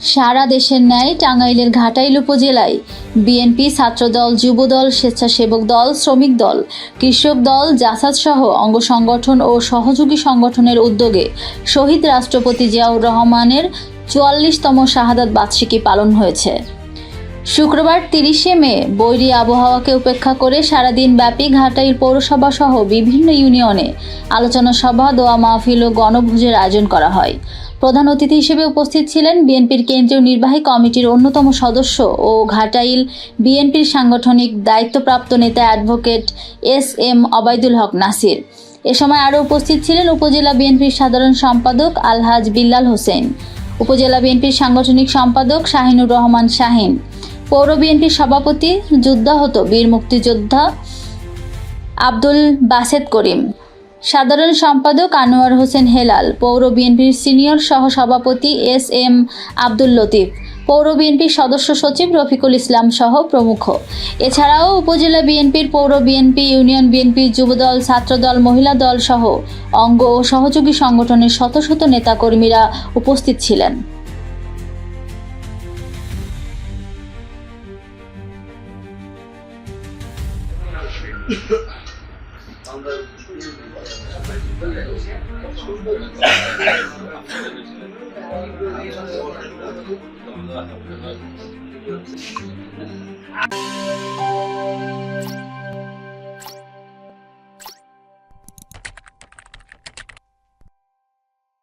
সারা দেশের ন্যায় টাঙ্গাইলের ঘাটাইল উপজেলায় বিএনপি, ছাত্রদল, যুবদল, স্বেচ্ছাসেবক দল, শ্রমিক দল, কৃষক দল, জাসাদ সহ অঙ্গ সংগঠন ও সহযোগী সংগঠনের উদ্যোগে শহীদ রাষ্ট্রপতি জিয়াউর রহমানের ৪৪তম শাহাদাত বার্ষিকী পালন হয়েছে। শুক্রবার ৩০শে মে বৈরী আবহাওয়াকে উপেক্ষা করে সারাদিন ব্যাপী ঘাটাইল পৌরসভা সহ বিভিন্ন ইউনিয়নে আলোচনা সভা, দোয়া মাহফিল ও গণভোজের আয়োজন করা হয়। প্রধান অতিথি হিসেবে উপস্থিত ছিলেন বিএনপির কেন্দ্রীয় নির্বাহী কমিটির অন্যতম সদস্য ও ঘাটাইল বিএনপির সাংগঠনিক দায়িত্বপ্রাপ্ত নেতা অ্যাডভোকেট এস.এম. ওবায়দুল হক নাসির। এ সময় আরও উপস্থিত ছিলেন উপজেলা বিএনপির সাধারণ সম্পাদক আলহাজ বিল্লাল হোসেন, উপজেলা বিএনপির সাংগঠনিক সম্পাদক শাহিনুর রহমান শাহিন, পৌর বিএনপির সভাপতি যুদ্ধাহত বীর মুক্তিযোদ্ধা আব্দুল বাসেত করিম, সাধারণ সম্পাদক আনোয়ার হোসেন হেলাল, পৌর বিএনপির সিনিয়র সহ-সভাপতি এস.এম. আব্দুল লতিফ, পৌর বিএনপির সদস্য সচিব রফিকুল ইসলাম সহ প্রমুখ। এছাড়াও উপজেলা বিএনপির, পৌর বিএনপি, ইউনিয়ন বিএনপি, যুবদল, ছাত্রদল, মহিলা দল সহ অঙ্গ ও সহযোগী সংগঠনের শত শত নেতাকর্মীরা উপস্থিত ছিলেন। আমরা